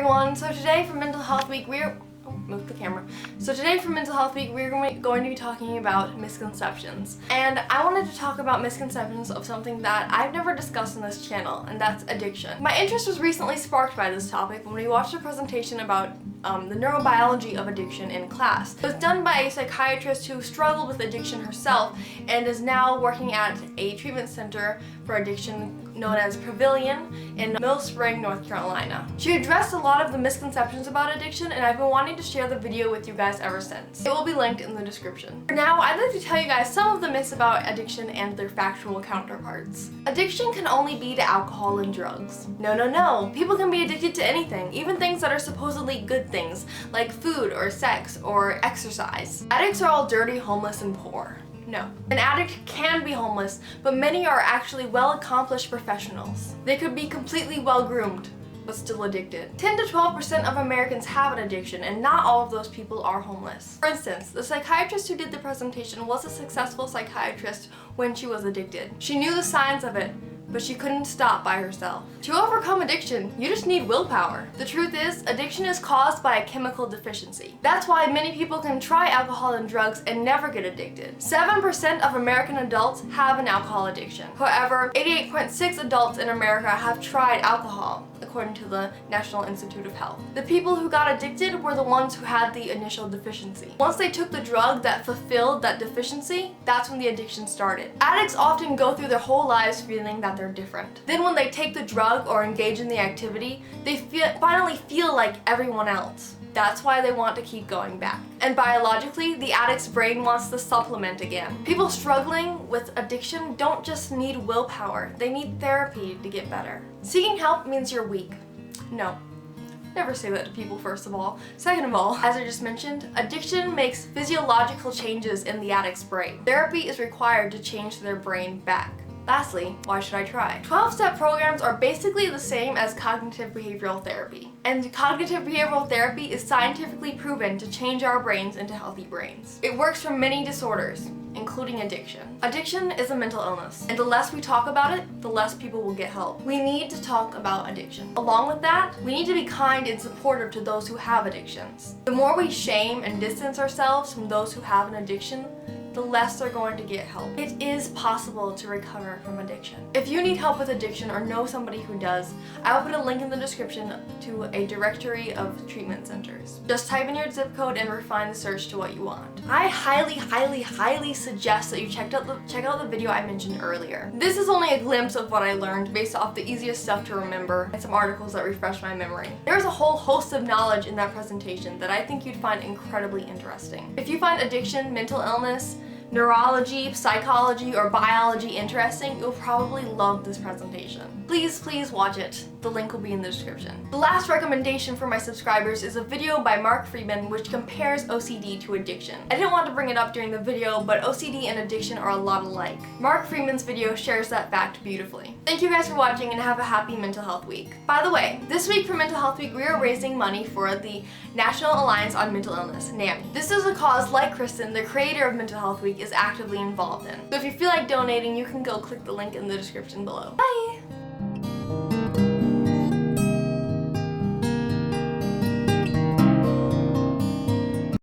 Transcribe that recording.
everyone. So today for Mental Health Week, we're going to be talking about misconceptions. And I wanted to talk about misconceptions of something that I've never discussed on this channel, and that's addiction. My interest was recently sparked by this topic when we watched a presentation about the neurobiology of addiction in class. It was done by a psychiatrist who struggled with addiction herself and is now working at a treatment center for addiction known as Pavilion in Mill Spring, North Carolina. She addressed a lot of the misconceptions about addiction, and I've been wanting to share the video with you guys ever since. It will be linked in the description. For now, I'd like to tell you guys some of the myths about addiction and their factual counterparts. Addiction can only be to alcohol and drugs. No. People can be addicted to anything, even things that are supposedly good things, like food or sex or exercise. Addicts are all dirty, homeless, and poor. No. An addict can be homeless, but many are actually well-accomplished professionals. They could be completely well-groomed, but still addicted. 10 to 12% of Americans have an addiction, and not all of those people are homeless. For instance, the psychiatrist who did the presentation was a successful psychiatrist when she was addicted. She knew the signs of it, but she couldn't stop by herself. To overcome addiction, you just need willpower. The truth is, addiction is caused by a chemical deficiency. That's why many people can try alcohol and drugs and never get addicted. 7% of American adults have an alcohol addiction. However, 88.6% adults in America have tried alcohol, according to the National Institute of Health. The people who got addicted were the ones who had the initial deficiency. Once they took the drug that fulfilled that deficiency, that's when the addiction started. Addicts often go through their whole lives feeling that they're different. Then when they take the drug or engage in the activity, they finally feel like everyone else. That's why they want to keep going back. And biologically, the addict's brain wants to supplement again. People struggling with addiction don't just need willpower, they need therapy to get better. Seeking help means you're weak. No. Never say that to people, first of all. Second of all, as I just mentioned, addiction makes physiological changes in the addict's brain. Therapy is required to change their brain back. Lastly, why should I try? 12-step programs are basically the same as cognitive behavioral therapy. And cognitive behavioral therapy is scientifically proven to change our brains into healthy brains. It works for many disorders, including addiction. Addiction is a mental illness, and the less we talk about it, the less people will get help. We need to talk about addiction. Along with that, we need to be kind and supportive to those who have addictions. The more we shame and distance ourselves from those who have an addiction, the less they're going to get help. It is possible to recover from addiction. If you need help with addiction or know somebody who does, I will put a link in the description to a directory of treatment centers. Just type in your zip code and refine the search to what you want. I highly suggest that you check out the video I mentioned earlier. This is only a glimpse of what I learned based off the easiest stuff to remember and some articles that refresh my memory. There's a whole host of knowledge in that presentation that I think you'd find incredibly interesting. If you find addiction, mental illness, neurology, psychology, or biology interesting, you'll probably love this presentation. Please watch it. The link will be in the description. The last recommendation for my subscribers is a video by Mark Friedman which compares OCD to addiction. I didn't want to bring it up during the video, but OCD and addiction are a lot alike. Mark Friedman's video shares that fact beautifully. Thank you guys for watching, and have a happy Mental Health Week. By the way, this week for Mental Health Week, we are raising money for the National Alliance on Mental Illness, NAMI. This is a cause like Kristen, the creator of Mental Health Week, is actively involved in. So if you feel like donating, you can go click the link in the description below. Bye!